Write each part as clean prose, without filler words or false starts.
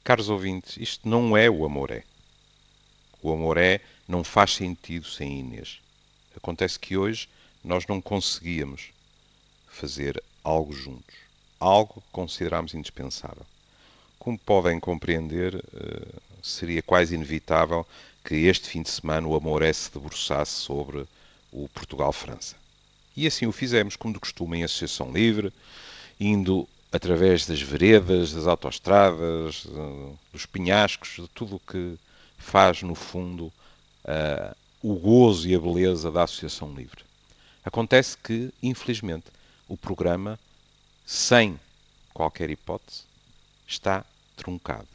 Caros ouvintes, isto não é o Amor é. O Amor é não faz sentido sem Inês. Acontece que hoje nós não conseguíamos fazer algo juntos. Algo que considerámos indispensável. Como podem compreender, seria quase inevitável que este fim de semana o Amor é se debruçasse sobre o Portugal-França. E assim o fizemos, como de costume, em associação livre, indo através das veredas, das autoestradas, dos penhascos, de tudo o que faz, no fundo, o gozo e a beleza da associação livre. Acontece que, infelizmente, o programa, sem qualquer hipótese, está truncado.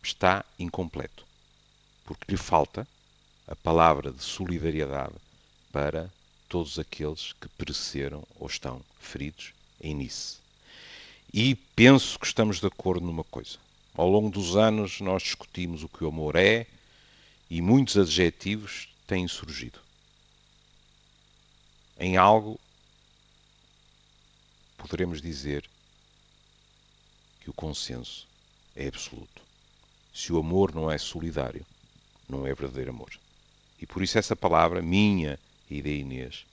Está incompleto. Porque lhe falta a palavra de solidariedade para todos aqueles que pereceram ou estão feridos em Nice. E penso que estamos de acordo numa coisa. Ao longo dos anos nós discutimos o que o amor é e muitos adjetivos têm surgido. Em algo poderemos dizer que o consenso é absoluto. Se o amor não é solidário, não é verdadeiro amor. E por isso essa palavra, minha e da Inês,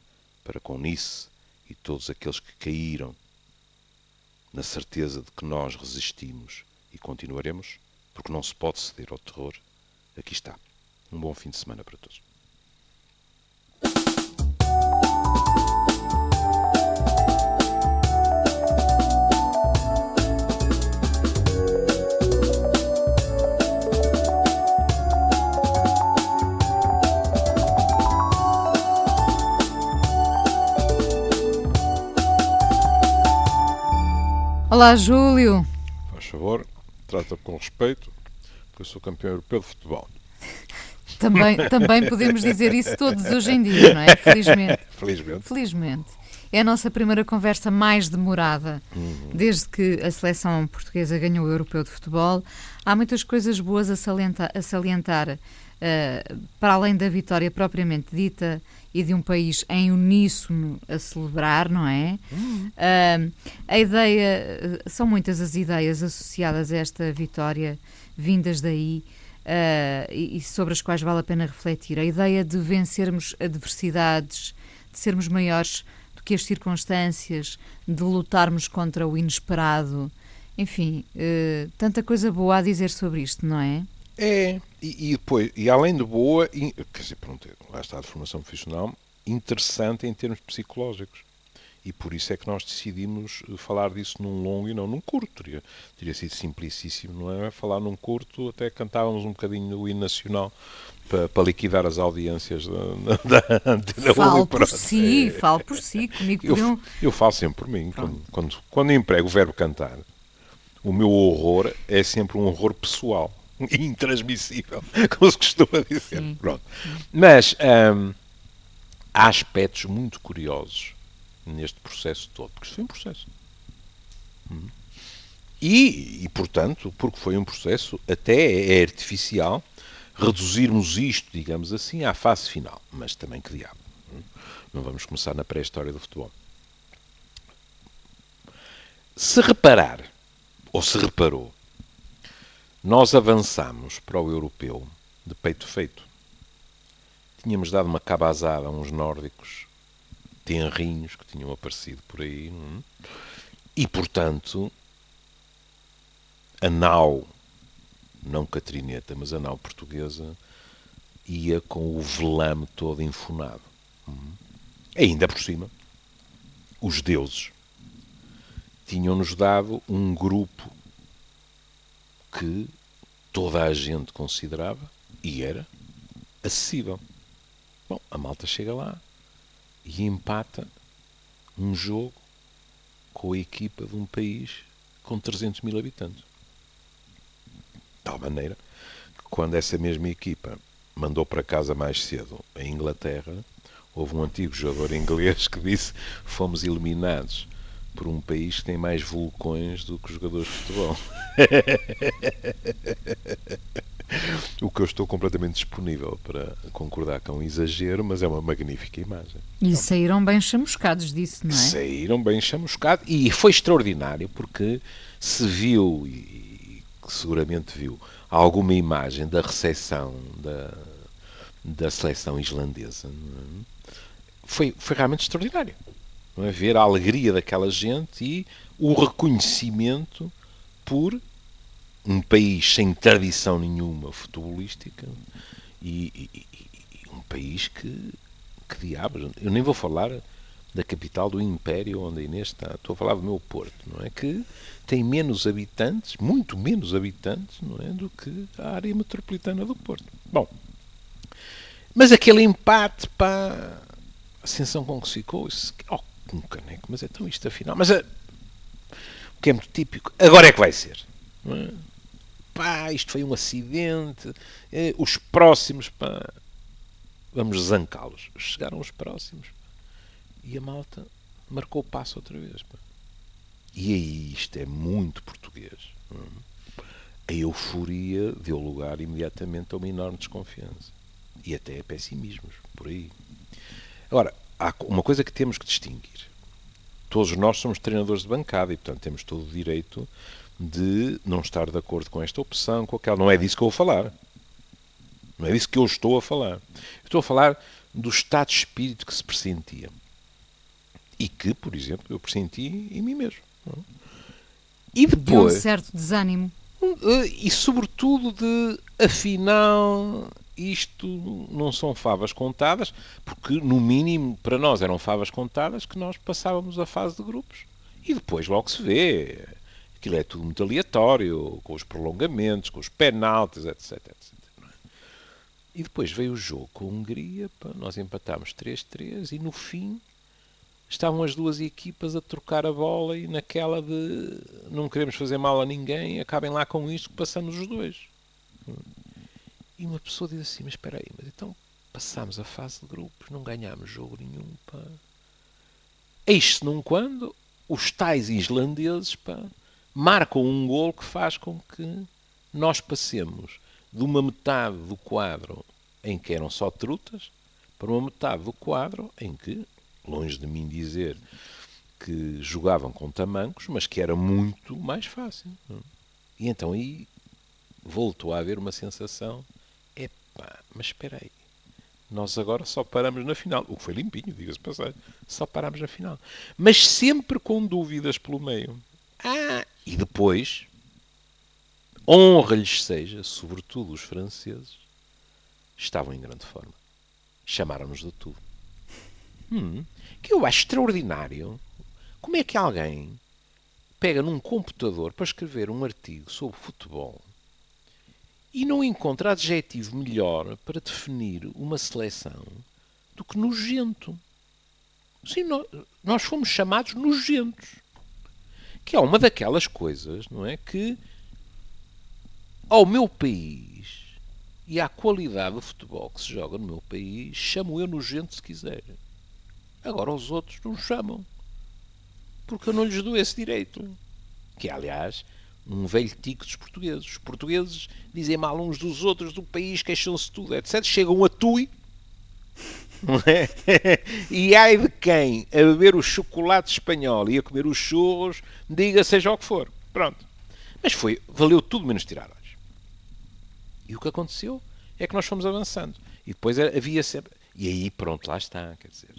para com Nice e todos aqueles que caíram na certeza de que nós resistimos e continuaremos, porque não se pode ceder ao terror, aqui está. Um bom fim de semana para todos. Olá, Júlio. Faz favor, trata-me com respeito, porque eu sou campeão europeu de futebol. Também podemos dizer isso todos hoje em dia, não é? Felizmente. Felizmente. É a nossa primeira conversa mais demorada desde que a seleção portuguesa ganhou o europeu de futebol. Há muitas coisas boas a salientar para além da vitória propriamente dita e de um país em uníssono a celebrar, não é? A ideia, são muitas as ideias associadas a esta vitória, vindas daí, e sobre as quais vale a pena refletir. A ideia de vencermos adversidades, de sermos maiores do que as circunstâncias, de lutarmos contra o inesperado. Enfim, tanta coisa boa a dizer sobre isto, não é? Depois, e além de boa, quer dizer, pronto, lá está a formação profissional, interessante em termos psicológicos. E por isso é que nós decidimos falar disso num longo e não num curto. Teria sido simplicíssimo, não é? Falar num curto, até cantávamos um bocadinho o hino nacional para liquidar as audiências da Antena Falo por si, comigo podiam... Eu falo sempre por mim. Quando emprego o verbo cantar, o meu horror é sempre um horror pessoal. Intransmissível, como se costuma dizer. Sim. Pronto. Mas há aspectos muito curiosos neste processo todo, porque isto foi um processo. E, portanto, porque foi um processo, até é artificial reduzirmos isto, digamos assim, à fase final. Mas também que diabo. Não vamos começar na pré-história do futebol. Se reparar, ou se reparou, nós avançámos para o europeu de peito feito. Tínhamos dado uma cabazada a uns nórdicos tenrinhos que tinham aparecido por aí. E, portanto, a nau, não catrineta, mas a nau portuguesa, ia com o velame todo enfunado. Ainda por cima, os deuses tinham-nos dado um grupo que toda a gente considerava, e era, acessível. Bom, a malta chega lá e empata um jogo com a equipa de um país com 300 mil habitantes. De tal maneira que quando essa mesma equipa mandou para casa mais cedo a Inglaterra, houve um antigo jogador inglês que disse: fomos eliminados por um país que tem mais vulcões do que jogadores de futebol. O que eu estou completamente disponível para concordar com um exagero, mas é uma magnífica imagem. E saíram bem chamuscados disso, não é? Saíram bem chamuscados. E foi extraordinário porque se viu, e que seguramente viu alguma imagem da recepção da seleção islandesa, não é? Foi realmente extraordinário. Não é? Ver a alegria daquela gente e o reconhecimento por um país sem tradição nenhuma futebolística e um país que diabos. Eu nem vou falar da capital do Império onde a Inês está. Estou a falar do meu Porto, não é? Que tem menos habitantes, muito menos habitantes, não é? Do que a área metropolitana do Porto. Bom, mas aquele empate, pá, a ascensão com que se ficou, um caneco, mas então isto afinal. Mas o que é muito típico, agora é que vai ser. Não é? Pá, isto foi um acidente. Os próximos, pá, vamos zancá-los. Chegaram os próximos. E a malta marcou o passo outra vez. Pá. E aí isto é muito português. Não é? A euforia deu lugar imediatamente a uma enorme desconfiança. E até a pessimismos, por aí. Agora, há uma coisa que temos que distinguir. Todos nós somos treinadores de bancada e, portanto, temos todo o direito de não estar de acordo com esta opção, com aquela. Não é disso que eu vou falar. Não é disso que eu estou a falar. Eu estou a falar do estado de espírito que se pressentia. E que, por exemplo, eu pressenti em mim mesmo. E depois... De um certo desânimo. E, sobretudo, de, afinal, isto não são favas contadas, porque, no mínimo, para nós eram favas contadas que nós passávamos a fase de grupos. E depois logo se vê. Aquilo é tudo muito aleatório, com os prolongamentos, com os penaltis, etc. etc. E depois veio o jogo com a Hungria, pá, nós empatámos 3-3 e, no fim, estavam as duas equipas a trocar a bola e naquela de não queremos fazer mal a ninguém, acabem lá com isto que passamos os dois. E uma pessoa diz assim, mas espera aí, mas então passámos a fase de grupos, não ganhámos jogo nenhum, pá. Eis-se num quando os tais islandeses, pá, marcam um golo que faz com que nós passemos de uma metade do quadro em que eram só trutas para uma metade do quadro em que, longe de mim dizer que jogavam com tamancos, mas que era muito mais fácil. E então aí voltou a haver uma sensação, epá, mas espera aí, nós agora só paramos na final. O que foi limpinho, diga-se passagem. Só paramos na final. Mas sempre com dúvidas pelo meio. E depois, honra-lhes seja, sobretudo os franceses, estavam em grande forma. Chamaram-nos de tudo. Que eu acho extraordinário. Como é que alguém pega num computador para escrever um artigo sobre futebol e não encontra adjetivo melhor para definir uma seleção do que nojento? Sim, nós fomos chamados nojentos. Que é uma daquelas coisas, não é? Que ao meu país e à qualidade do futebol que se joga no meu país, chamo eu nojento se quiser. Agora os outros não chamam. Porque eu não lhes dou esse direito. Que é, aliás, um velho tico dos portugueses. Os portugueses dizem mal uns dos outros do país, queixam-se tudo, etc. Chegam a tui. Não é? E ai de quem, a beber o chocolate espanhol e a comer os churros, diga seja o que for. Pronto. Mas valeu tudo menos tirar olhos. E o que aconteceu é que nós fomos avançando. E depois havia sempre... E aí, pronto, lá está, quer dizer...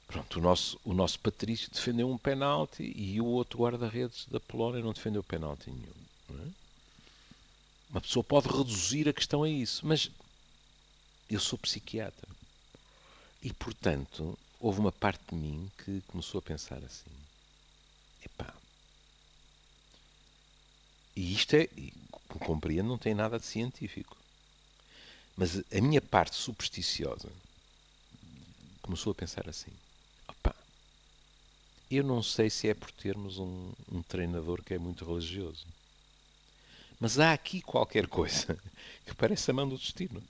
Pronto, o nosso Patrício defendeu um penalti e o outro guarda-redes da Polónia não defendeu penalti nenhum. Não é? Uma pessoa pode reduzir a questão a isso, mas eu sou psiquiatra. E, portanto, houve uma parte de mim que começou a pensar assim. Epá. E isto é, como compreendo, não tem nada de científico. Mas a minha parte supersticiosa começou a pensar assim. Opa, eu não sei se é por termos um treinador que é muito religioso. Mas há aqui qualquer coisa que parece a mão do destino.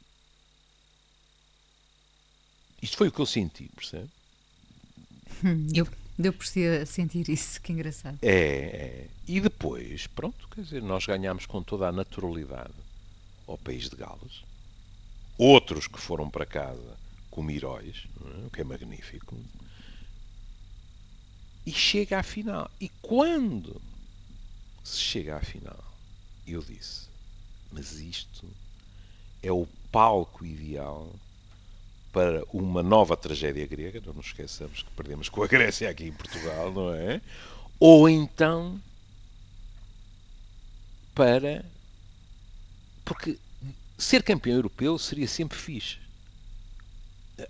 Isto foi o que eu senti, percebe? Deu por si a sentir isso, que engraçado. E depois, pronto, quer dizer, nós ganhámos com toda a naturalidade ao país de Gales. Outros que foram para casa como heróis, o que é magnífico. E chega à final. E quando se chega à final, eu disse, mas isto é o palco ideal para uma nova tragédia grega, não nos esqueçamos que perdemos com a Grécia aqui em Portugal, não é? Ou então para... Porque ser campeão europeu seria sempre fixe.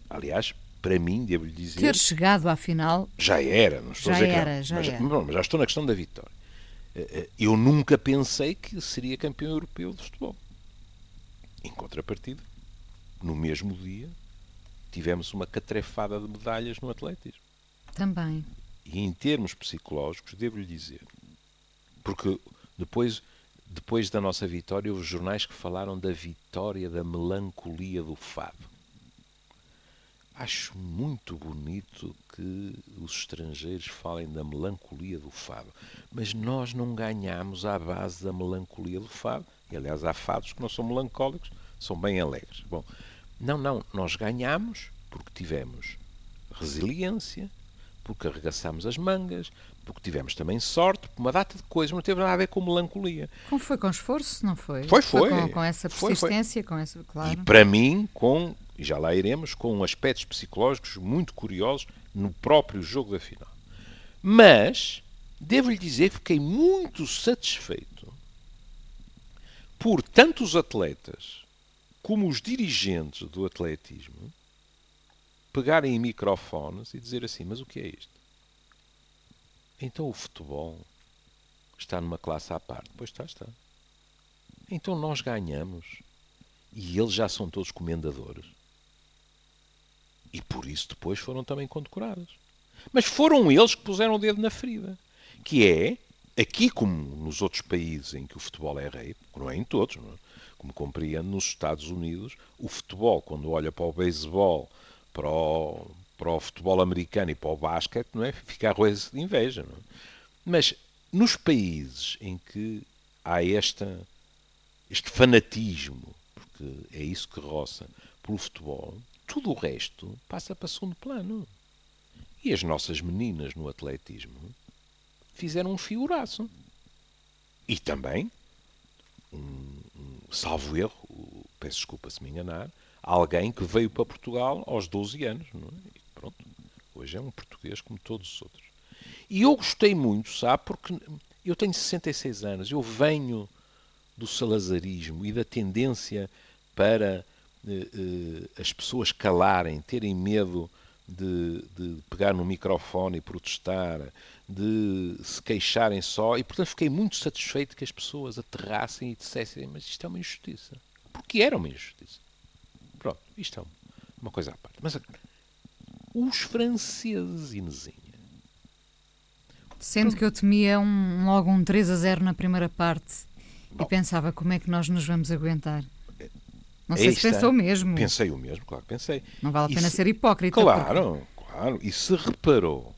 Aliás, para mim, devo-lhe dizer... Ter chegado à final... Já era, não estou a dizer que não. Mas já estou na questão da vitória. Eu nunca pensei que seria campeão europeu de futebol. Em contrapartida, no mesmo dia, tivemos uma catrefada de medalhas no atletismo. Também. E em termos psicológicos, devo-lhe dizer, porque depois da nossa vitória, houve jornais que falaram da vitória, da melancolia do fado. Acho muito bonito que os estrangeiros falem da melancolia do fado, mas nós não ganhamos à base da melancolia do fado. E, aliás, há fados que não são melancólicos, são bem alegres. Bom, não, nós ganhamos porque tivemos resiliência, porque arregaçámos as mangas, porque tivemos também sorte, por uma data de coisas, não teve nada a ver com melancolia. Como foi com esforço, não foi? Foi. Com essa persistência, com essa, claro. E para mim, e já lá iremos, com aspectos psicológicos muito curiosos no próprio jogo da final. Mas, devo-lhe dizer que fiquei muito satisfeito por tanto os atletas como os dirigentes do atletismo pegarem em microfones e dizer assim, mas o que é isto? Então o futebol está numa classe à parte. Pois está. Então nós ganhamos e eles já são todos comendadores. E por isso depois foram também condecorados. Mas foram eles que puseram o dedo na ferida. Que é, aqui como nos outros países em que o futebol é rei, não é em todos, não é? Como compreendo, nos Estados Unidos, o futebol, quando olha para o beisebol, para o futebol americano e para o basquete, não é? Fica a roer-se de inveja. Não é? Mas nos países em que há este fanatismo, porque é isso que roça, pelo futebol, tudo o resto passa para segundo plano. E as nossas meninas no atletismo fizeram um figuraço. E também, salvo erro, peço desculpa se me enganar, alguém que veio para Portugal aos 12 anos. Não é? E pronto, hoje é um português como todos os outros. E eu gostei muito, sabe, porque eu tenho 66 anos, eu venho do salazarismo e da tendência para as pessoas calarem, terem medo de pegar no microfone e protestar, de se queixarem só, e portanto fiquei muito satisfeito que as pessoas aterrassem e dissessem, mas isto é uma injustiça. Porque era uma injustiça. Pronto, isto é uma coisa à parte. Mas agora, os franceses, Inesinha. Sendo que eu temia logo um 3-0 na primeira parte. Bom, e pensava, como é que nós nos vamos aguentar? Não sei se pensou mesmo. Pensei o mesmo, claro que pensei. Não vale a pena ser hipócrita. Claro. E se reparou,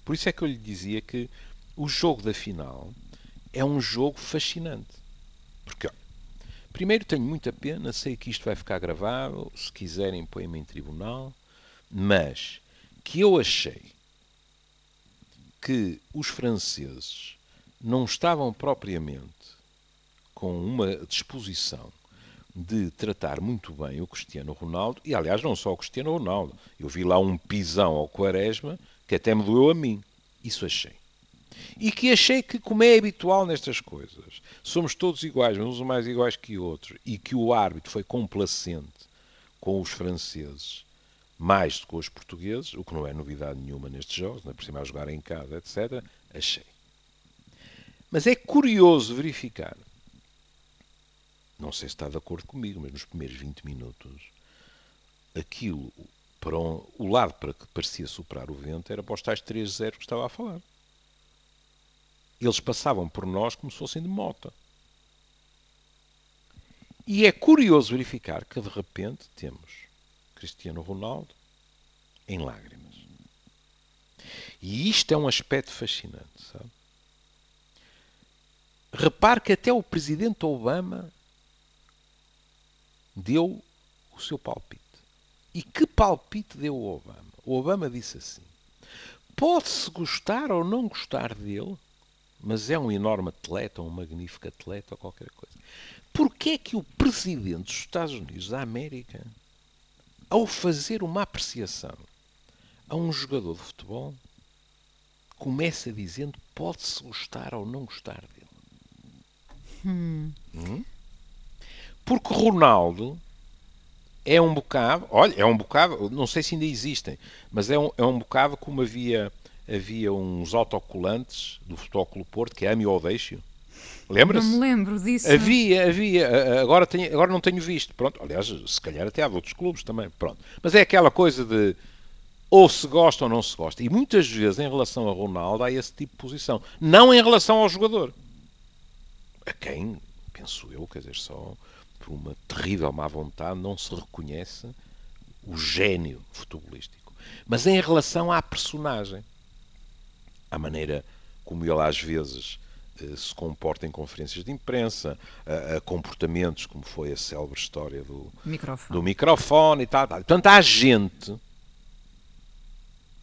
por isso é que eu lhe dizia que o jogo da final é um jogo fascinante. Porque, olha, primeiro tenho muita pena, sei que isto vai ficar gravado, se quiserem põem-me em tribunal, mas que eu achei que os franceses não estavam propriamente com uma disposição de tratar muito bem o Cristiano Ronaldo, e aliás não só o Cristiano Ronaldo, eu vi lá um pisão ao Quaresma que até me doeu a mim, isso achei. E que achei que, como é habitual nestas coisas, somos todos iguais, uns mais iguais que outros, e que o árbitro foi complacente com os franceses mais do que com os portugueses, o que não é novidade nenhuma nestes jogos, por cima a jogar em casa, etc., achei. Mas é curioso verificar, não sei se está de acordo comigo, mas nos primeiros 20 minutos, aquilo, o lado para que parecia superar o vento, era para os tais 3-0 que estava a falar. Eles passavam por nós como se fossem de moto. E é curioso verificar que, de repente, temos Cristiano Ronaldo em lágrimas. E isto é um aspecto fascinante, sabe? Repare que até o presidente Obama deu o seu palpite. E que palpite deu o Obama? O Obama disse assim: pode-se gostar ou não gostar dele, mas é um enorme atleta, um magnífico atleta ou qualquer coisa. Porquê é que o presidente dos Estados Unidos da América, ao fazer uma apreciação a um jogador de futebol, começa dizendo pode-se gostar ou não gostar dele? Porque Ronaldo é um bocado, olha, é um bocado, não sei se ainda existem, mas é um bocado como havia uns autocolantes do Futebol Clube Porto, que é ame ou deixe. Não me Lembra-se? lembro disso. Havia. Agora não tenho visto. Pronto, aliás, se calhar até há de outros clubes também. Pronto. Mas é aquela coisa de ou se gosta ou não se gosta. E muitas vezes, em relação a Ronaldo, há esse tipo de posição. Não em relação ao jogador. A quem, penso eu, quer dizer, só por uma terrível má vontade, não se reconhece o gênio futebolístico. Mas em relação à personagem, à maneira como ele às vezes se comporta em conferências de imprensa, a comportamentos como foi a célebre história do microfone e tal. Portanto, há gente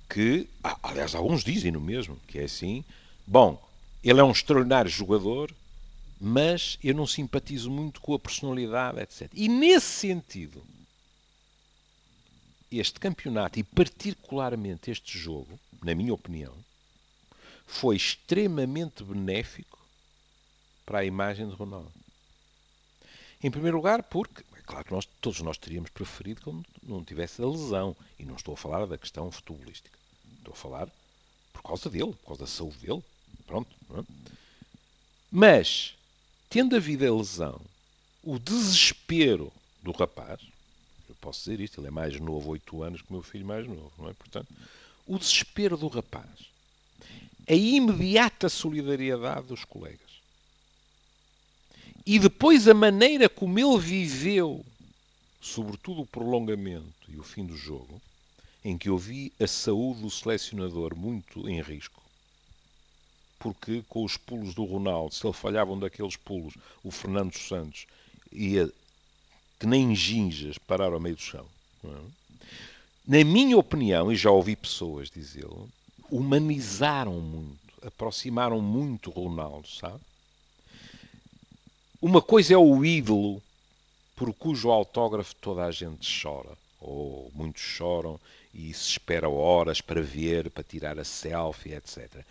que, aliás, alguns dizem no mesmo, que é assim, bom, ele é um extraordinário jogador, mas eu não simpatizo muito com a personalidade, etc. E nesse sentido, este campeonato, e particularmente este jogo, na minha opinião, foi extremamente benéfico para a imagem de Ronaldo. Em primeiro lugar, porque, é claro que todos nós teríamos preferido que ele não tivesse a lesão. E não estou a falar da questão futebolística. Estou a falar por causa dele, por causa da saúde dele. Pronto. Não é? Mas, tendo havido a lesão, o desespero do rapaz, eu posso dizer isto, ele é mais novo, 8 anos, que o meu filho mais novo, não é? Portanto, o desespero do rapaz, a imediata solidariedade dos colegas, e depois a maneira como ele viveu, sobretudo o prolongamento e o fim do jogo, em que eu vi a saúde do selecionador muito em risco, porque com os pulos do Ronaldo, se ele falhava um daqueles pulos, o Fernando Santos ia que nem ginjas parar ao meio do chão. Não é? Na minha opinião, e já ouvi pessoas dizê-lo, humanizaram muito, aproximaram muito o Ronaldo, sabe? Uma coisa é o ídolo por cujo autógrafo toda a gente chora, ou muitos choram e se espera horas para ver, para tirar a selfie, etc.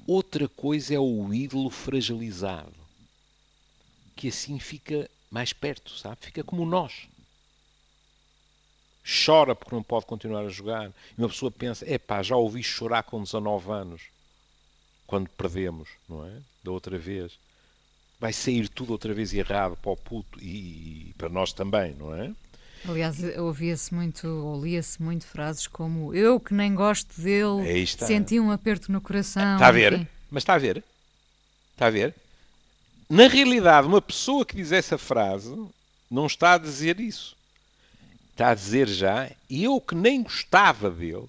Outra coisa é o ídolo fragilizado, que assim fica mais perto, sabe? Fica como nós. Chora porque não pode continuar a jogar. E uma pessoa pensa, epá, já ouvi chorar com 19 anos, quando perdemos, não é? Da outra vez. Vai sair tudo outra vez errado para o puto e para nós também, não é? Aliás, ouvia-se muito, ou lia-se muito frases como eu que nem gosto dele, senti um aperto no coração. Está a ver? Enfim. Mas está a ver? Está a ver? Na realidade, uma pessoa que diz essa frase não está a dizer isso. Está a dizer já, eu que nem gostava dele,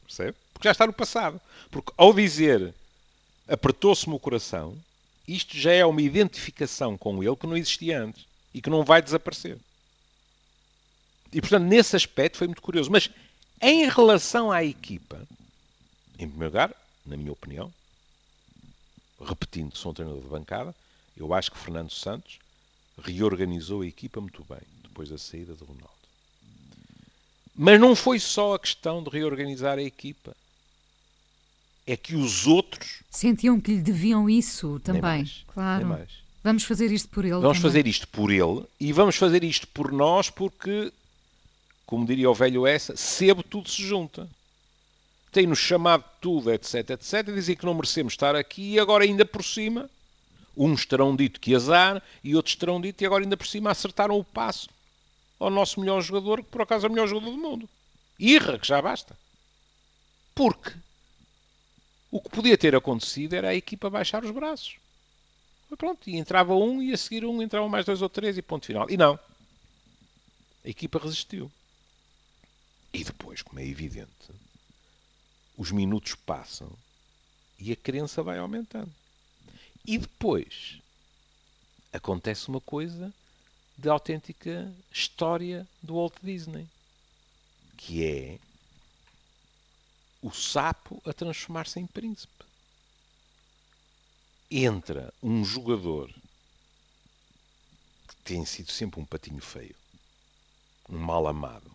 percebe? Porque já está no passado. Porque ao dizer apertou-se-me o coração, isto já é uma identificação com ele que não existia antes e que não vai desaparecer. E, portanto, nesse aspecto foi muito curioso. Mas, em relação à equipa, em primeiro lugar, na minha opinião, repetindo que sou um treinador de bancada, eu acho que Fernando Santos reorganizou a equipa muito bem, depois da saída de Ronaldo. Mas não foi só a questão de reorganizar a equipa. É que os outros... sentiam que lhe deviam isso também. Nem mais, claro. Nem mais. Vamos fazer isto por ele Vamos também. fazer isto por ele e vamos fazer isto por nós porque, como diria o velho Essa, sebo tudo se junta. Tem-nos chamado tudo, etc, etc. Dizem que não merecemos estar aqui e agora ainda por cima, uns terão dito que azar e outros terão dito e agora ainda por cima acertaram o passo ao nosso melhor jogador, que por acaso é o melhor jogador do mundo. Irra, que já basta. Porque o que podia ter acontecido era a equipa baixar os braços. Mas pronto, e entrava um e a seguir um entravam mais 2 ou 3 e ponto final. E não. A equipa resistiu. E depois, como é evidente, os minutos passam e a crença vai aumentando. E depois acontece uma coisa de autêntica história do Walt Disney, que é o sapo a transformar-se em príncipe. entra um jogador que tem sido sempre um patinho feio, um mal amado,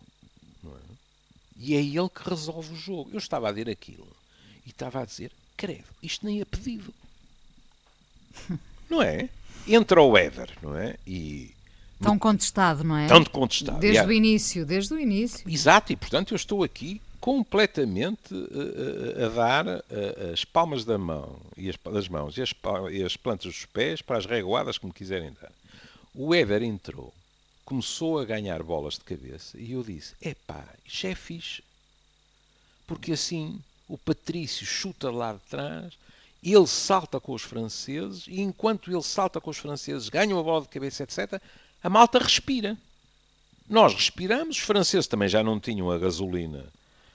não é? E é ele que resolve o jogo. Eu estava a ver aquilo e estava a dizer, credo, isto nem é pedido. Não é? Entra o Éder, não é? E Tão contestado, não é? tanto contestado. Desde o início, desde o início. Exato, e portanto eu estou aqui completamente a dar as palmas das mãos e as plantas dos pés para as reguadas que me quiserem dar. O Éder entrou, começou a ganhar bolas de cabeça e eu disse, epá, isto é fixe. Porque assim o Patrício chuta lá de trás, ele salta com os franceses e enquanto ele salta com os franceses, ganha uma bola de cabeça, etc., a malta respira. Nós respiramos, os franceses também já não tinham a gasolina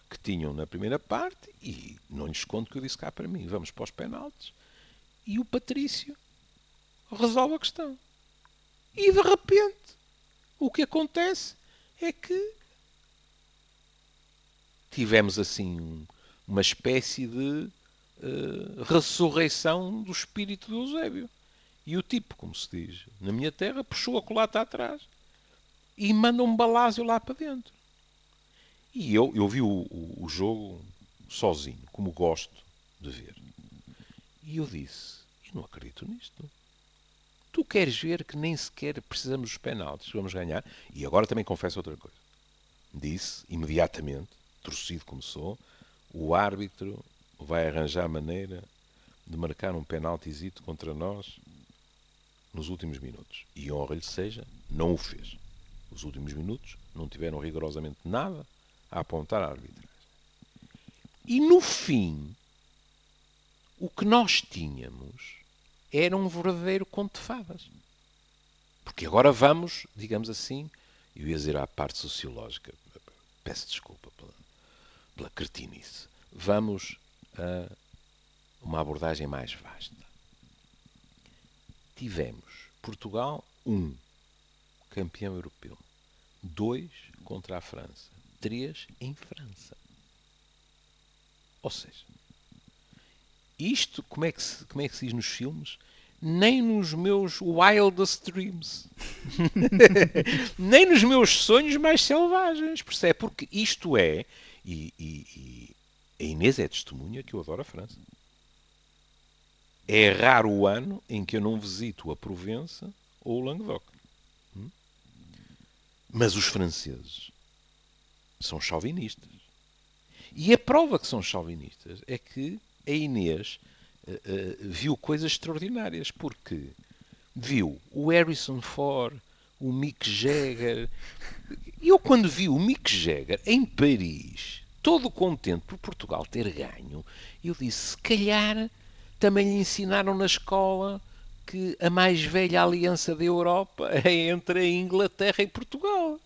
que tinham na primeira parte e não lhes conto que eu disse cá para mim, vamos para os penaltis e o Patrício resolve a questão. E de repente o que acontece é que tivemos assim uma espécie de ressurreição do espírito do Eusébio. E o tipo, como se diz, na minha terra, puxou a colata atrás e manda um balásio lá para dentro. E eu vi o jogo sozinho, como gosto de ver. E eu disse, eu não acredito nisto. Tu queres ver que nem sequer precisamos dos penaltis, vamos ganhar? E agora também confesso outra coisa. Disse, imediatamente, torcido como sou, o árbitro vai arranjar maneira de marcar um penaltizito contra nós nos últimos minutos. E honra-lhe seja, não o fez. Os últimos minutos não tiveram rigorosamente nada a apontar à arbitragem. E no fim, o que nós tínhamos era um verdadeiro conto de fadas. Porque agora vamos, digamos assim, eu ia dizer à parte sociológica, peço desculpa pela cretinice, vamos a uma abordagem mais vasta. Tivemos Portugal 1, campeão europeu. 2 contra a França. 3 em França. Ou seja, isto, como é que se diz nos filmes? Nem nos meus wildest dreams. Nem nos meus sonhos mais selvagens. Percebe? Porque isto é... E a Inês é testemunha que eu adoro a França. É raro o ano em que eu não visito a Provença ou o Languedoc. Mas os franceses são chauvinistas. E a prova que são chauvinistas é que a Inês viu coisas extraordinárias, porque viu o Harrison Ford, o Mick Jagger. E eu, quando vi o Mick Jagger em Paris, todo contente por Portugal ter ganho, eu disse, se calhar também lhe ensinaram na escola que a mais velha aliança da Europa é entre a Inglaterra e Portugal.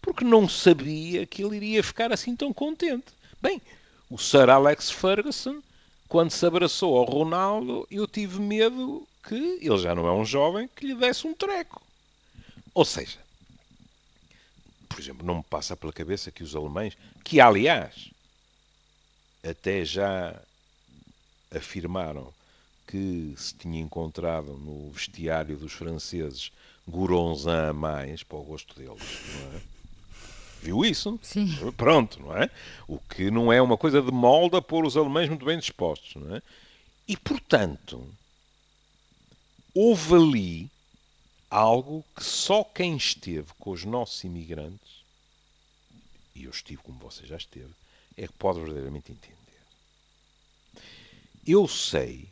Porque não sabia que ele iria ficar assim tão contente. Bem, o Sir Alex Ferguson, quando se abraçou ao Ronaldo, eu tive medo que ele já não é um jovem que lhe desse um treco. Ou seja, por exemplo, não me passa pela cabeça que os alemães, que aliás até já afirmaram que se tinha encontrado no vestiário dos franceses Goronzan a mais, para o gosto deles, não é? Viu isso? Sim. Pronto, não é? O que não é uma coisa de molde a pôr os alemães muito bem dispostos, não é? E, portanto, houve ali algo que só quem esteve com os nossos imigrantes, e eu estive como você já esteve, é que pode verdadeiramente entender. Eu sei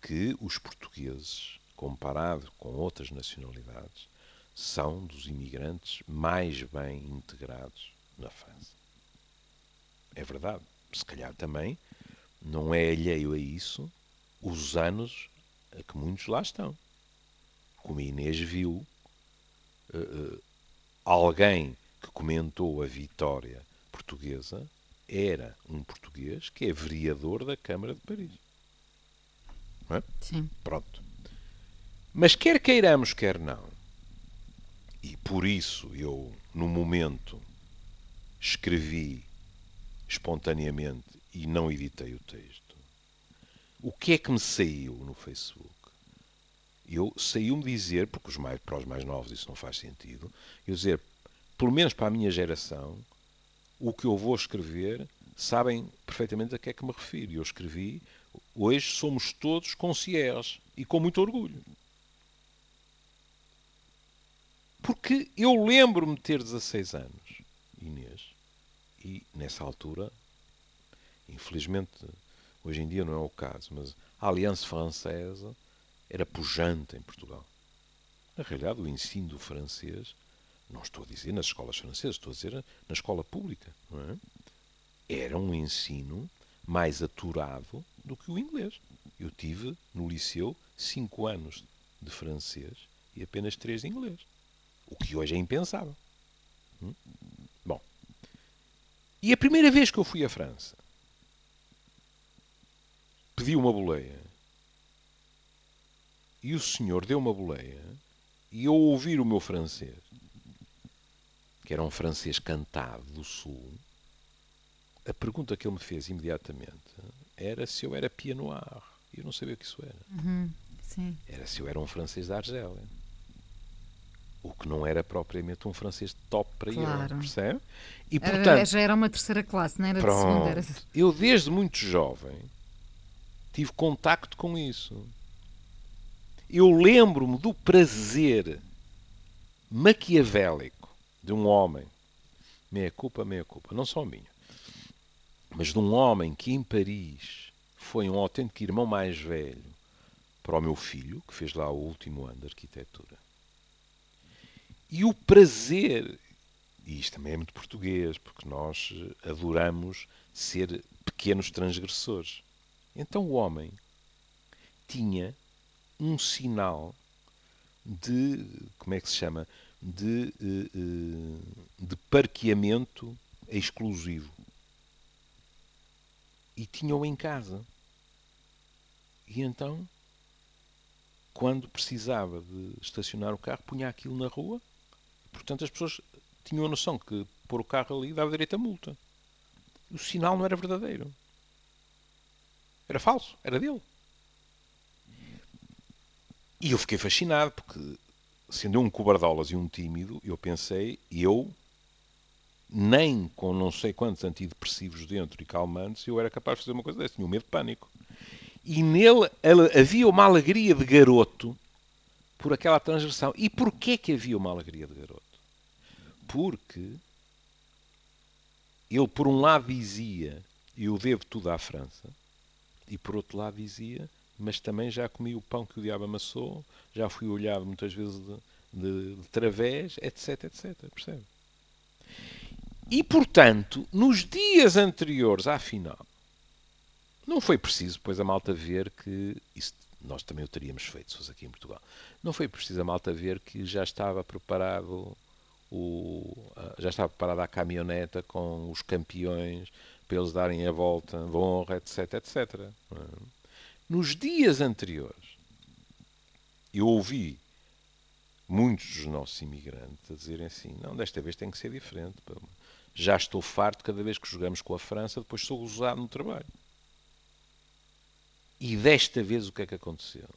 que os portugueses, comparado com outras nacionalidades, são dos imigrantes mais bem integrados na França. É verdade. Se calhar também não é alheio a isso os anos a que muitos lá estão. Como a Inês viu, alguém que comentou a vitória portuguesa era um português que é vereador da Câmara de Paris. Não é? Sim. Pronto. Mas quer queiramos, quer não, e por isso eu, no momento, escrevi espontaneamente e não editei o texto, O que é que me saiu no Facebook? Saiu-me dizer, porque para os mais novos isso não faz sentido, eu dizer, pelo menos para a minha geração, o que eu vou escrever, sabem perfeitamente a que é que me refiro. Eu escrevi, hoje somos todos concierges e com muito orgulho. Porque eu lembro-me de ter 16 anos, Inês, e nessa altura, infelizmente, hoje em dia não é o caso, mas a Aliança Francesa era pujante em Portugal. Na realidade, o ensino do francês, não estou a dizer nas escolas francesas, estou a dizer na escola pública, não é? Era um ensino mais aturado do que o inglês. Eu tive no liceu 5 anos de francês e apenas 3 de inglês. O que hoje é impensável. Bom, e a primeira vez que eu fui à França, pedi uma boleia e o senhor deu uma boleia e eu ouvir o meu francês, que era um francês cantado do Sul, a pergunta que ele me fez imediatamente era se eu era Pied Noir. Eu não sabia o que isso era. Sim. Era se eu era um francês da Argélia. O que não era propriamente um francês de top para Claro. ele, percebe? E, portanto, Já era uma terceira classe, não era de segunda. Era... eu desde muito jovem tive contacto com isso. Eu lembro-me do prazer maquiavélico de um homem, meia culpa, não só minha, mas de um homem que em Paris foi um autêntico irmão mais velho para o meu filho, que fez lá o último ano de arquitetura. E o prazer, e isto também é muito português, porque nós adoramos ser pequenos transgressores. Então o homem tinha um sinal de, como é que se chama, de parqueamento exclusivo. E tinha-o em casa. E então, quando precisava de estacionar o carro, punha aquilo na rua. Portanto, as pessoas tinham a noção que pôr o carro ali dava direito a multa. O sinal não era verdadeiro. Era falso, era dele. E eu fiquei fascinado, porque, sendo eu um cobardolas e um tímido, eu pensei, nem com não sei quantos antidepressivos dentro e calmantes, eu era capaz de fazer uma coisa dessa. Tinha um medo de pânico. E nele havia uma alegria de garoto por aquela transgressão. E porquê que havia uma alegria de garoto? Porque ele, por um lado, dizia, eu devo tudo à França, e por outro lado dizia, mas também já comi o pão que o diabo amassou, já fui olhado muitas vezes de través, etc, etc. Percebe? E, portanto, nos dias anteriores à final, não foi preciso depois a malta ver que, isso nós também o teríamos feito se fosse aqui em Portugal, não foi preciso a malta ver que já estava preparada a caminhoneta com os campeões para eles darem a volta de honra, etc, etc. Nos dias anteriores, eu ouvi muitos dos nossos imigrantes a dizerem assim, não, desta vez tem que ser diferente. Já estou farto cada vez que jogamos com a França, depois sou gozado no trabalho. E desta vez o que é que aconteceu?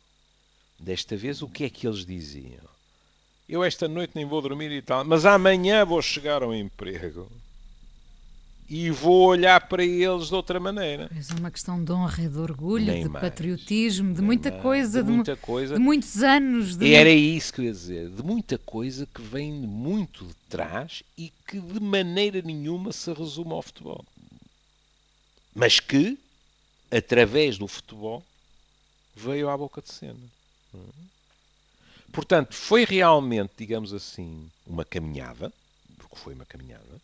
Desta vez o que é que eles diziam? Eu esta noite nem vou dormir e tal, mas amanhã vou chegar ao emprego e vou olhar para eles de outra maneira. É uma questão de honra e de orgulho, Nem de mais, patriotismo, de muita coisa, de muita coisa. De muitos anos. Era isso que eu ia dizer. De muita coisa que vem muito de trás e que de maneira nenhuma se resume ao futebol. Mas que, através do futebol, veio à boca de cena. Portanto, foi realmente, digamos assim, uma caminhada, porque foi uma caminhada,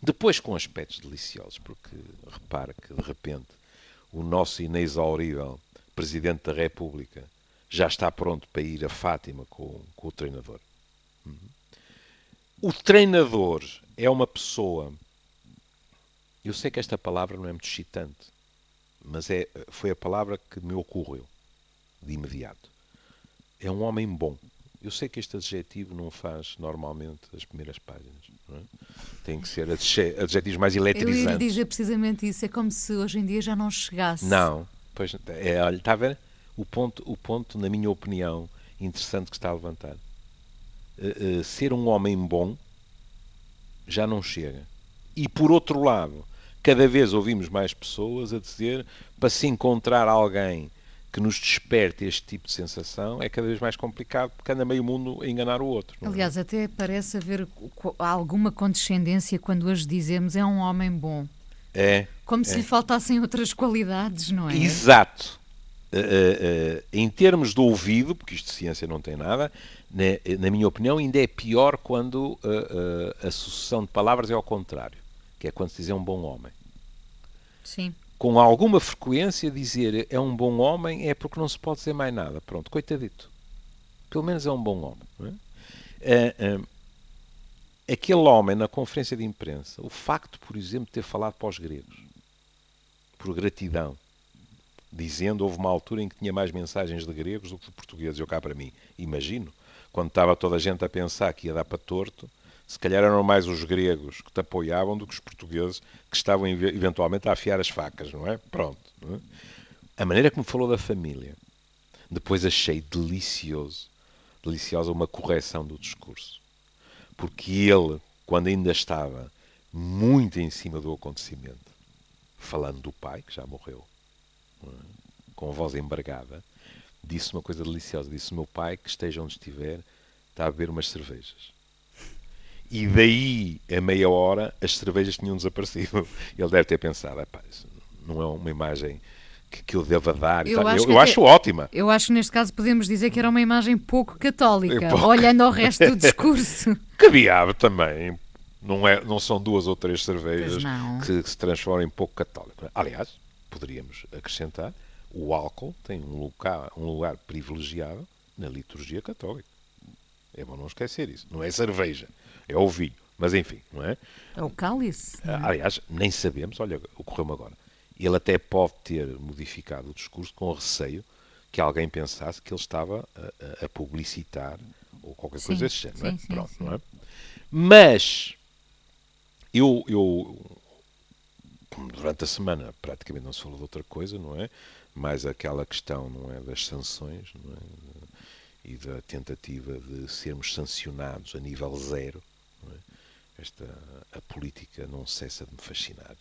depois com aspectos deliciosos, porque repare que, de repente, o nosso inexaurível Presidente da República já está pronto para ir a Fátima com o treinador. O treinador é uma pessoa... Eu sei que esta palavra não é muito excitante, mas foi a palavra que me ocorreu de imediato. É um homem bom. Eu sei que este adjetivo não faz normalmente as primeiras páginas. Não é? Tem que ser adjetivos mais eletrizantes. Eu ia dizer precisamente isso. É como se hoje em dia já não chegasse. Não, Pois, olha, está a ver o ponto, na minha opinião, interessante que está a levantar. Ser um homem bom já não chega. E por outro lado, cada vez ouvimos mais pessoas a dizer para se encontrar alguém que nos desperte este tipo de sensação é cada vez mais complicado porque anda meio mundo a enganar o outro. Aliás, até parece haver alguma condescendência quando hoje dizemos é um homem bom. Como se lhe faltassem outras qualidades, não é? Exato. Em termos de ouvido, porque isto de ciência não tem nada, na minha opinião, ainda é pior quando a sucessão de palavras é ao contrário, que é quando se diz é um bom homem. Sim. Com alguma frequência dizer é um bom homem é porque não se pode dizer mais nada. Pronto, coitadito. Pelo menos é um bom homem. Não é? Aquele homem na conferência de imprensa, o facto, por exemplo, de ter falado para os gregos, por gratidão, dizendo houve uma altura em que tinha mais mensagens de gregos do que de portugueses. Eu cá para mim, imagino, quando estava toda a gente a pensar que ia dar para torto, se calhar eram mais os gregos que te apoiavam do que os portugueses que estavam eventualmente a afiar as facas, não é? Pronto. Não é? A maneira como falou da família. Depois achei deliciosa uma correção do discurso. Porque ele, quando ainda estava muito em cima do acontecimento, falando do pai, que já morreu, com a voz embargada, disse uma coisa deliciosa. Disse: o meu pai, que esteja onde estiver, está a beber umas cervejas. E daí, a meia hora, as cervejas tinham desaparecido. Ele deve ter pensado: isso não é uma imagem que eu deva dar. Eu acho ótima. Eu acho que neste caso podemos dizer que era uma imagem pouco católica, olhando ao resto do discurso. Que diabo também. Não são 2 ou 3 cervejas que se transformam em pouco católico. Aliás, poderíamos acrescentar, o álcool tem um lugar privilegiado na liturgia católica. É bom não esquecer isso. Não é cerveja, é o vinho. Mas enfim, não é? É o cálice. Aliás, nem sabemos, olha, ocorreu-me agora. Ele até pode ter modificado o discurso com receio que alguém pensasse que ele estava a publicitar ou qualquer coisa desse género, não é? Pronto, não é? Mas eu durante a semana praticamente não se falou de outra coisa, não é? Mais aquela questão, não é, das sanções, não é? E da tentativa de sermos sancionados a nível zero. Não é? A política não cessa de me fascinar.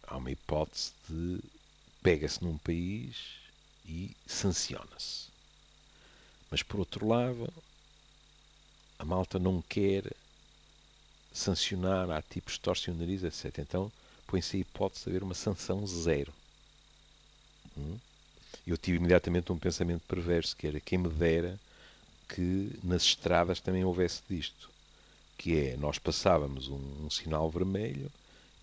Há uma hipótese de pega-se num país e sanciona-se. Mas por outro lado, a malta não quer sancionar, há tipos torcem o nariz, etc. Então põe-se a hipótese de haver uma sanção zero. Eu tive imediatamente um pensamento perverso, que era: quem me dera que nas estradas também houvesse disto. Que é, nós passávamos um sinal vermelho,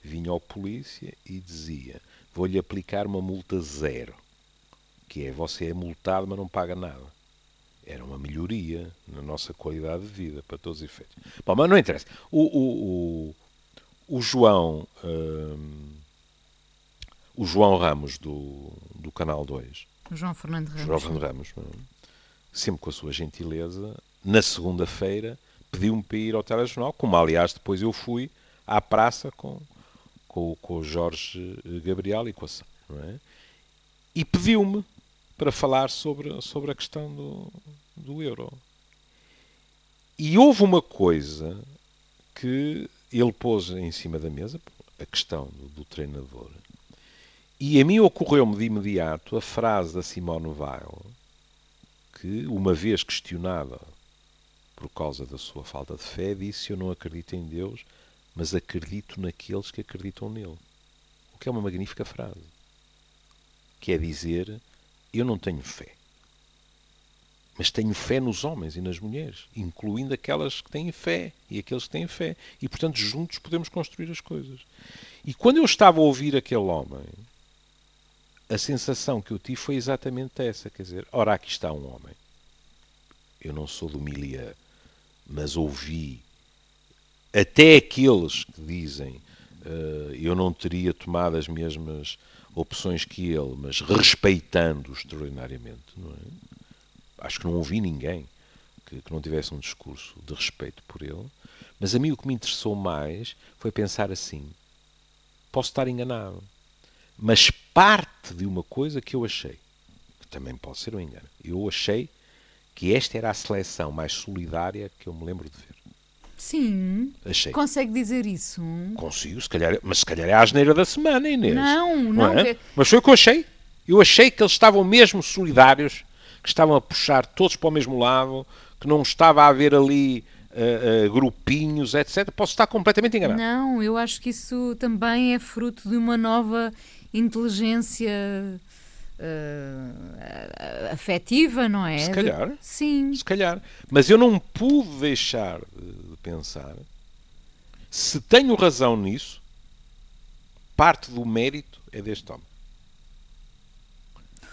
vinha o polícia e dizia: vou-lhe aplicar uma multa zero. Que é, você é multado, mas não paga nada. Era uma melhoria na nossa qualidade de vida, para todos os efeitos. Bom, mas não interessa. O João Ramos, do Canal 2, o João Fernando Ramos, sempre com a sua gentileza, na segunda-feira pediu-me para ir ao telejornal, como aliás depois eu fui à praça com o Jorge Gabriel e com a Sá, não é? E pediu-me para falar sobre a questão do euro. E houve uma coisa que ele pôs em cima da mesa, a questão do treinador. E a mim ocorreu-me de imediato a frase da Simone Weil, que, uma vez questionada por causa da sua falta de fé, disse: eu não acredito em Deus, mas acredito naqueles que acreditam nele. O que é uma magnífica frase. Quer dizer, eu não tenho fé, mas tenho fé nos homens e nas mulheres, incluindo aquelas que têm fé e aqueles que têm fé. E, portanto, juntos podemos construir as coisas. E quando eu estava a ouvir aquele homem, a sensação que eu tive foi exatamente essa. Quer dizer, ora, aqui está um homem. Eu não sou do Milia, mas ouvi até aqueles que dizem eu não teria tomado as mesmas opções que ele, mas respeitando-o extraordinariamente, não é? Acho que não ouvi ninguém que não tivesse um discurso de respeito por ele. Mas a mim o que me interessou mais foi pensar assim: posso estar enganado, Mas parte de uma coisa que eu achei, que também pode ser um engano, eu achei que esta era a seleção mais solidária que eu me lembro de ver. Sim. Achei. Consegue dizer isso? Consigo, se calhar, mas se calhar é a asneira da semana, Inês. Não. É? Mas foi o que eu achei. Eu achei que eles estavam mesmo solidários, que estavam a puxar todos para o mesmo lado, que não estava a haver ali grupinhos, etc. Posso estar completamente enganado. Não, eu acho que isso também é fruto de uma nova inteligência afetiva, não é? Se calhar. Sim. Se calhar. Mas eu não pude deixar de pensar, se tenho razão nisso, parte do mérito é deste homem.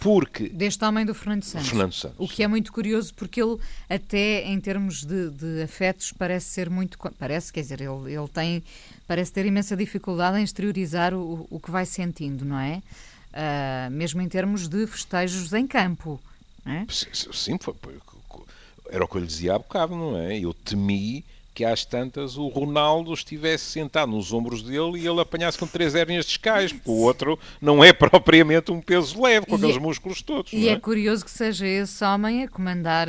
Porque... Deste homem do Fernando Santos. O que é muito curioso, porque ele, até em termos de afetos, parece ser muito... Parece, quer dizer, ele parece ter imensa dificuldade em exteriorizar o que vai sentindo, não é? Mesmo em termos de festejos em campo. Não é? Sim, era o que eu lhe dizia há bocado, não é? Eu temi que às tantas o Ronaldo estivesse sentado nos ombros dele e ele apanhasse com 3 hérnias discais, porque o outro não é propriamente um peso leve, com aqueles músculos todos. E é curioso que seja esse homem a comandar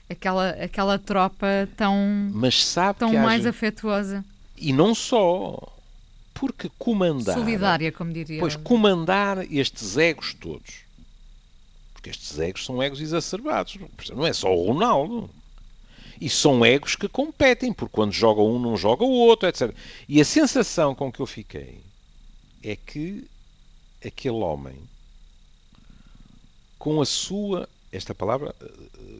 aquela tropa tão mais afetuosa. E não só, porque comandar... Solidária, como diria. Pois, comandar estes egos todos, porque estes egos são egos exacerbados, não é só o Ronaldo. E são egos que competem, porque quando joga um não joga o outro, etc. E a sensação com que eu fiquei é que aquele homem, com a sua... Esta palavra,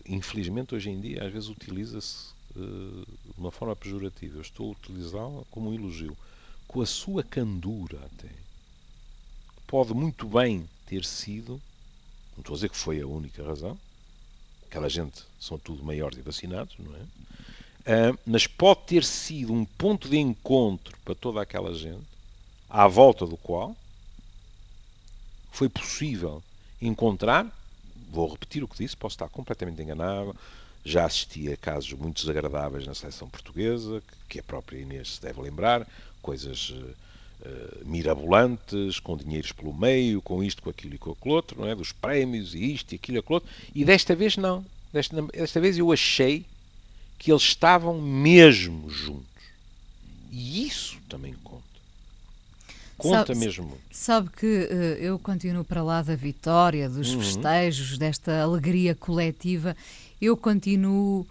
infelizmente, hoje em dia, às vezes utiliza-se de uma forma pejorativa. Eu estou a utilizá-la como um elogio. Com a sua candura, até. Pode muito bem ter sido, não estou a dizer que foi a única razão, aquela gente são tudo maiores e vacinados, não é? Mas pode ter sido um ponto de encontro para toda aquela gente, à volta do qual foi possível encontrar, vou repetir o que disse, posso estar completamente enganado, já assisti a casos muito desagradáveis na seleção portuguesa, que a própria Inês se deve lembrar, coisas mirabolantes, com dinheiros pelo meio, com isto, com aquilo e com aquilo outro, não é? Dos prémios e isto e aquilo e aquilo outro. E desta vez não. Desta vez eu achei que eles estavam mesmo juntos. E isso também conta. Conta mesmo muito. Sabe que eu continuo para lá da vitória, dos festejos, desta alegria coletiva. Eu continuo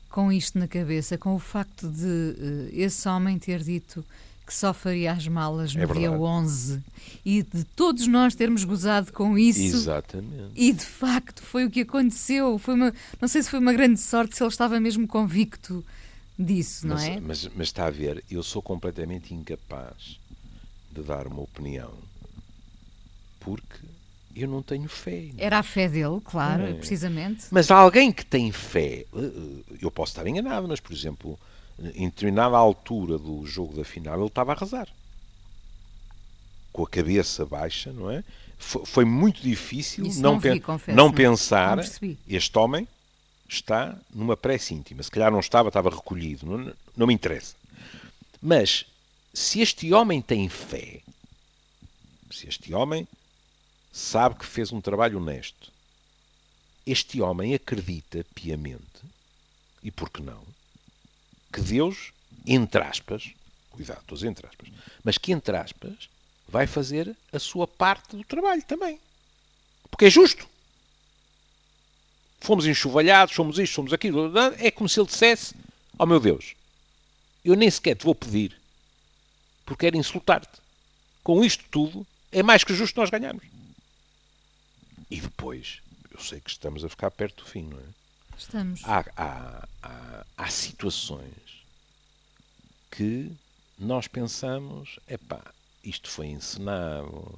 com isto na cabeça, com o facto de esse homem ter dito que só faria as malas no dia 11 e de todos nós termos gozado com isso. Exatamente. E de facto foi o que aconteceu. Não sei se foi uma grande sorte, se ele estava mesmo convicto disso, não é? Mas está a ver, eu sou completamente incapaz de dar uma opinião porque eu não tenho fé. Era a fé dele, claro, precisamente. Mas alguém que tem fé, eu posso estar enganado, mas por exemplo, em determinada altura do jogo da final ele estava a rezar com a cabeça baixa, não é? Foi muito difícil não pensar, este homem está numa prece íntima, se calhar não estava recolhido, não me interessa. Mas se este homem tem fé, se este homem sabe que fez um trabalho honesto, este homem acredita piamente, e por que não, que Deus, entre aspas, cuidado, estou a dizer entre aspas, mas que entre aspas vai fazer a sua parte do trabalho também. Porque é justo. Fomos enxovalhados, somos isto, somos aquilo. É como se ele dissesse, oh meu Deus, eu nem sequer te vou pedir, porque quero insultar-te. Com isto tudo, é mais que justo nós ganharmos. E depois, eu sei que estamos a ficar perto do fim, não é? Estamos. Há situações que nós pensamos, isto foi encenado,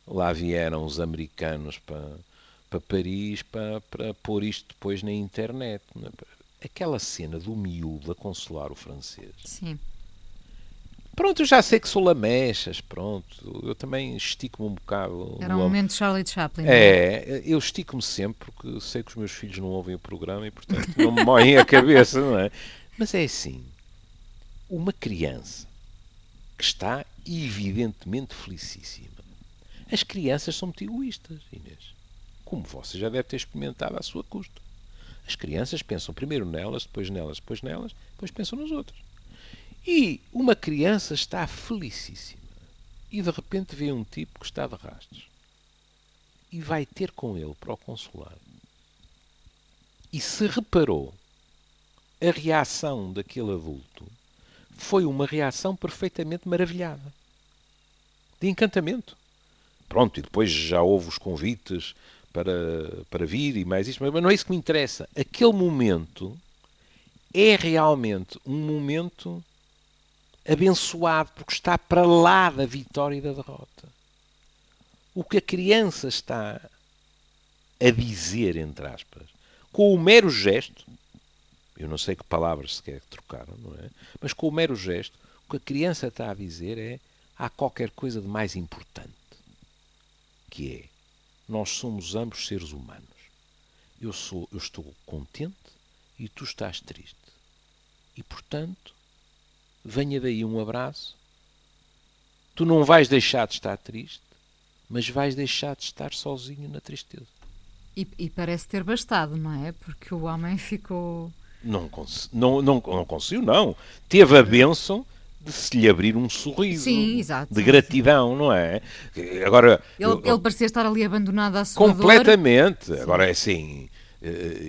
lá vieram os americanos para Paris para pôr isto depois na internet. Aquela cena do miúdo a consolar o francês. Sim. Pronto, eu já sei que sou lamechas, pronto. Eu também estico-me um bocado. Era um momento de Charlie Chaplin. Eu estico-me sempre, porque sei que os meus filhos não ouvem o programa e, portanto, não me moem a cabeça, não é? Mas é assim, uma criança que está evidentemente felicíssima. As crianças são muito egoístas, Inês. Como você já deve ter experimentado à sua custa. As crianças pensam primeiro nelas, depois nelas, depois nelas, depois pensam nos outros. E uma criança está felicíssima e de repente vê um tipo que está de rastros e vai ter com ele para o consolar. E se reparou, a reação daquele adulto foi uma reação perfeitamente maravilhada. De encantamento. Pronto, e depois já houve os convites para vir e mais isto, mas não é isso que me interessa. Aquele momento é realmente um momento abençoado, porque está para lá da vitória e da derrota. O que a criança está a dizer, entre aspas, com o mero gesto, eu não sei que palavras sequer trocaram, não é? Mas com o mero gesto, o que a criança está a dizer é: há qualquer coisa de mais importante, que é, nós somos ambos seres humanos. Eu estou contente e tu estás triste. E, portanto, venha daí um abraço. Tu não vais deixar de estar triste, mas vais deixar de estar sozinho na tristeza. E parece ter bastado, não é? Porque o homem ficou... Não conseguiu, não. Teve a bênção de se lhe abrir um sorriso. Sim, exato. De gratidão, não é? Agora, Ele parecia estar ali abandonado à sua completamente. dor. Agora é assim,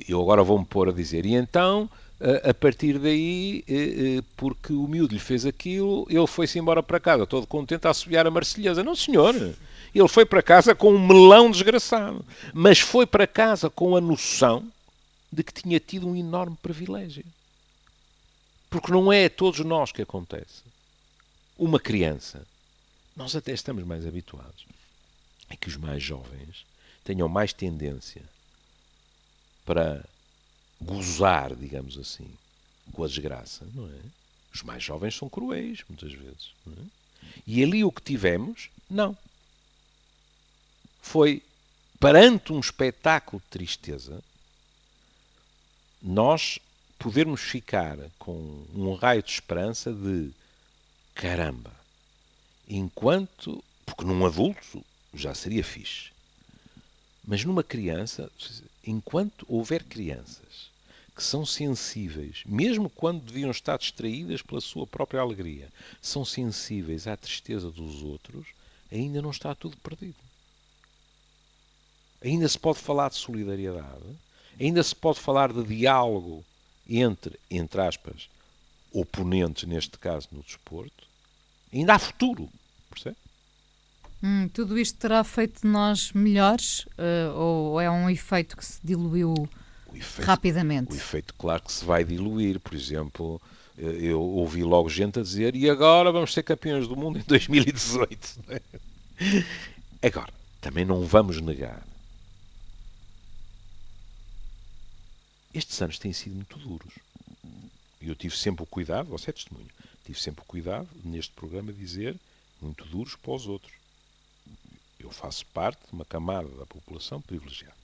eu agora vou-me pôr a dizer, e então, a partir daí, porque o miúdo lhe fez aquilo, ele foi-se embora para casa, todo contente a assobiar a Marselhesa. Não, senhor. Ele foi para casa com um melão desgraçado. Mas foi para casa com a noção de que tinha tido um enorme privilégio. Porque não é a todos nós que acontece. Uma criança, nós até estamos mais habituados, é que os mais jovens tenham mais tendência para gozar, digamos assim, com a desgraça, não é? Os mais jovens são cruéis, muitas vezes. Não é? E ali o que tivemos, não. Foi, perante um espetáculo de tristeza, nós podermos ficar com um raio de esperança de caramba, enquanto, porque num adulto já seria fixe, mas numa criança, enquanto houver crianças que são sensíveis, mesmo quando deviam estar distraídas pela sua própria alegria, são sensíveis à tristeza dos outros, ainda não está tudo perdido. Ainda se pode falar de solidariedade, ainda se pode falar de diálogo entre aspas, oponentes, neste caso no desporto. Ainda há futuro, percebe? Tudo isto terá feito de nós melhores ou é um efeito que se diluiu rapidamente? O efeito, claro que se vai diluir. Por exemplo, eu ouvi logo gente a dizer: e agora vamos ser campeões do mundo em 2018. Agora, também não vamos negar. Estes anos têm sido muito duros. E eu tive sempre o cuidado, você é testemunho, tive sempre o cuidado neste programa de dizer muito duros para os outros. Eu faço parte de uma camada da população privilegiada,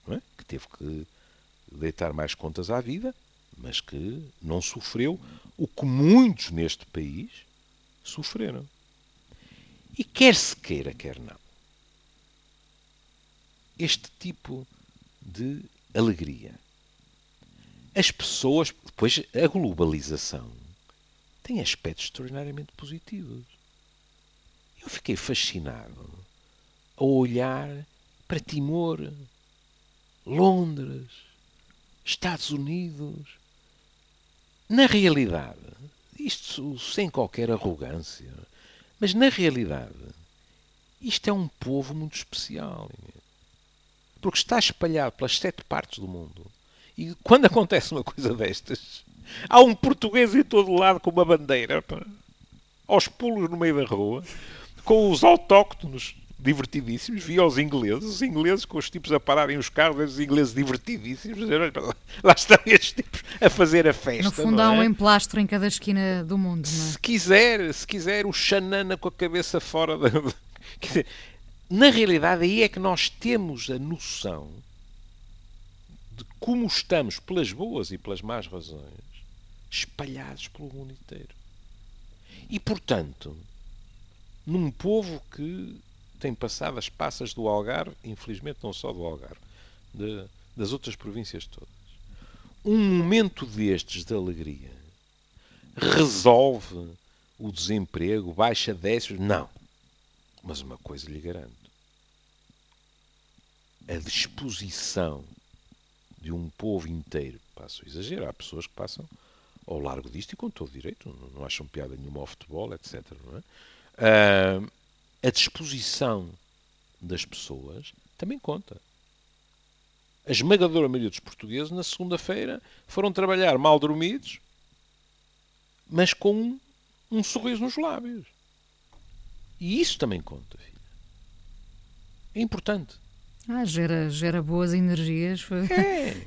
não é? Que teve que deitar mais contas à vida, mas que não sofreu o que muitos neste país sofreram. E quer se queira, quer não, este tipo de alegria, as pessoas, depois a globalização tem aspectos extraordinariamente positivos. Eu fiquei fascinado a olhar para Timor, Londres, Estados Unidos. Na realidade, isto sem qualquer arrogância, mas na realidade, isto é um povo muito especial. Porque está espalhado pelas 7 partes do mundo. E quando acontece uma coisa destas, há um português em todo lado com uma bandeira, pá, aos pulos no meio da rua, com os autóctonos divertidíssimos, via os ingleses com os tipos a pararem os carros, os ingleses divertidíssimos, lá estão estes tipos a fazer a festa. No fundo, não há é? um emplastro em cada esquina do mundo, não é? Se quiser, o Xanana com a cabeça fora da... Quer dizer, na realidade, aí é que nós temos a noção de como estamos, pelas boas e pelas más razões, espalhados pelo mundo inteiro. E, portanto, num povo que tem passado as passas do Algarve, infelizmente não só do Algarve, das outras províncias todas, um momento destes de alegria resolve o desemprego, baixa décimos? Não. Mas uma coisa lhe garanto. A disposição de um povo inteiro, passo a exagerar, há pessoas que passam ao largo disto e com todo direito, não acham piada nenhuma ao futebol, etc. Não é? A disposição das pessoas também conta. A esmagadora maioria dos portugueses, na segunda-feira, foram trabalhar mal dormidos, mas com um sorriso nos lábios. E isso também conta, filha. É importante. Gera boas energias.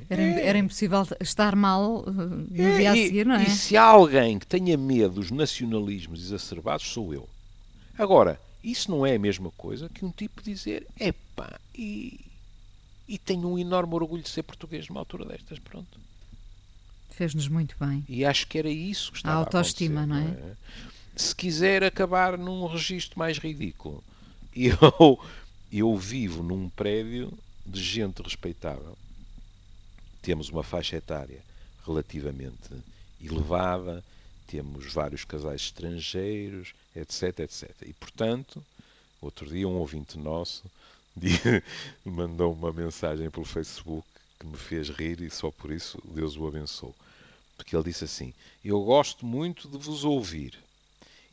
Era impossível estar mal no dia a seguir, não é? E se há alguém que tenha medo dos nacionalismos exacerbados, sou eu. Agora, isso não é a mesma coisa que um tipo dizer, epá, e tenho um enorme orgulho de ser português numa altura destas, pronto. Fez-nos muito bem. E acho que era isso que estava a autoestima, não é? Se quiser acabar num registro mais ridículo, eu vivo num prédio de gente respeitável. Temos uma faixa etária relativamente elevada, temos vários casais estrangeiros, etc, etc. E, portanto, outro dia um ouvinte nosso mandou uma mensagem pelo Facebook que me fez rir e só por isso Deus o abençoe. Porque ele disse assim, eu gosto muito de vos ouvir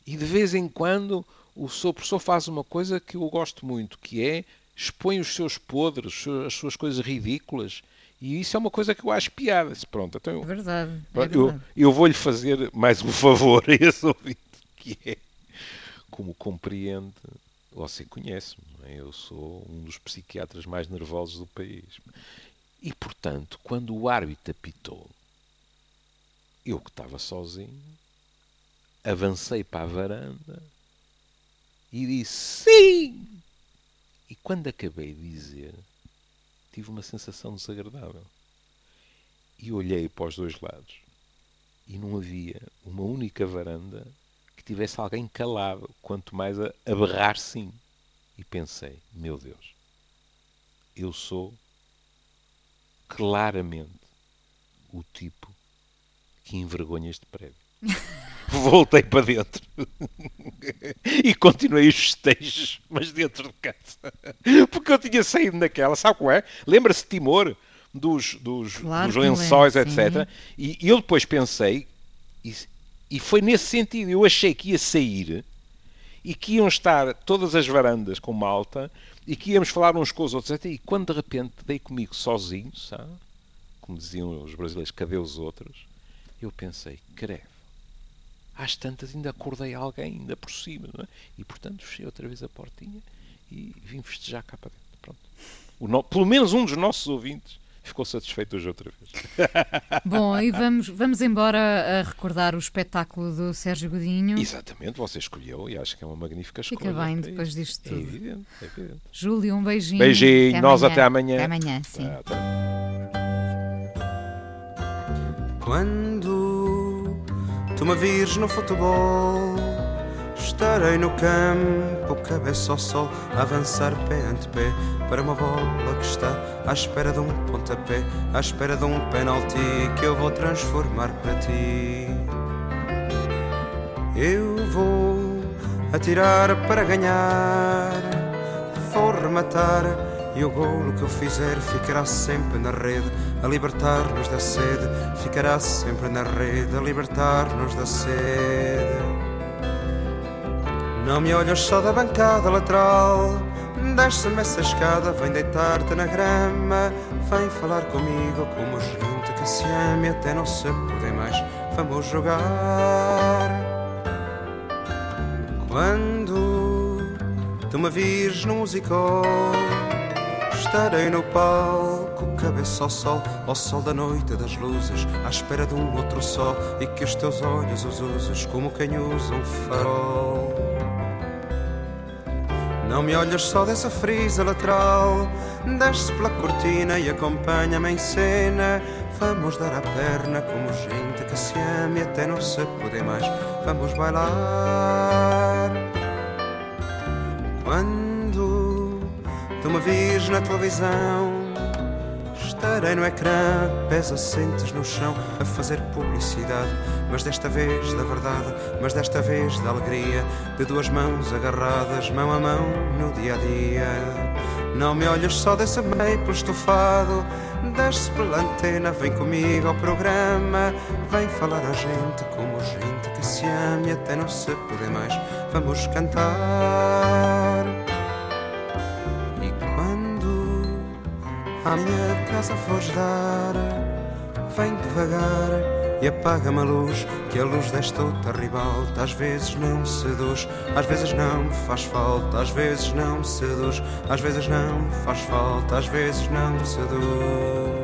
e de vez em quando o seu professor faz uma coisa que eu gosto muito, que é expõe os seus podres, as suas coisas ridículas, e isso é uma coisa que eu acho piada. Pronto, então é verdade. Eu vou-lhe fazer mais um favor a esse ouvinte, que é, como compreende, você conhece-me, não é? Eu sou um dos psiquiatras mais nervosos do país. E, portanto, quando o árbitro apitou, eu que estava sozinho, avancei para a varanda e disse sim! E quando acabei de dizer, tive uma sensação desagradável. E olhei para os dois lados e não havia uma única varanda que tivesse alguém calado, quanto mais a berrar sim. E pensei, meu Deus, eu sou claramente o tipo que envergonha este prédio. Voltei para dentro e continuei os festejos, mas dentro de casa, porque eu tinha saído naquela, sabe qual é? Lembra-se de Timor, dos lençóis, etc. E eu depois pensei, e foi nesse sentido, eu achei que ia sair e que iam estar todas as varandas com malta e que íamos falar uns com os outros, etc. E quando de repente dei comigo sozinho, sabe? Como diziam os brasileiros, cadê os outros? Eu pensei, credo. Às tantas ainda acordei alguém, ainda por cima, não é? E, portanto, fechei outra vez a portinha e vim festejar cá para dentro. Pronto. Pelo menos um dos nossos ouvintes ficou satisfeito hoje outra vez. Bom, e vamos embora a recordar o espetáculo do Sérgio Godinho. Exatamente, você escolheu e acho que é uma magnífica escolha. Fica bem depois disto tudo. É evidente, é evidente. Júlio, um beijinho. Beijinho, nós até amanhã. Até amanhã, sim. Quando tu me vires no futebol, estarei no campo, cabeça ao sol, a avançar pé ante pé para uma bola que está à espera de um pontapé, à espera de um penalti que eu vou transformar para ti. Eu vou atirar para ganhar, vou rematar e o golo que eu fizer ficará sempre na rede, a libertar-nos da sede, ficará sempre na rede, a libertar-nos da sede. Não me olhas só da bancada lateral, desce-me essa escada, vem deitar-te na grama, vem falar comigo como gente que se ama e até não se poder mais, vamos jogar. Quando tu me vires no musical, estarei no palco, cabeça ao sol da noite das luzes, à espera de um outro sol e que os teus olhos os uses como quem usa um farol. Não me olhas só dessa frisa lateral, desce pela cortina e acompanha-me em cena. Vamos dar a perna como gente que se ama e até não se poder mais. Vamos bailar. Quando tu me vires na televisão, estarei no ecrã, pés assentes no chão, a fazer publicidade, mas desta vez da verdade, mas desta vez da alegria, de duas mãos agarradas, mão a mão, no dia a dia. Não me olhas só dessa meio pelo estofado, desce pela antena, vem comigo ao programa, vem falar a gente como gente que se ama e até não se poder mais. Vamos cantar. E quando à minha casa fores dar, vem devagar e apaga-me a luz, que a luz desta outra ribalta às vezes não seduz, às vezes não faz falta, às vezes não seduz, às vezes não faz falta, às vezes não seduz.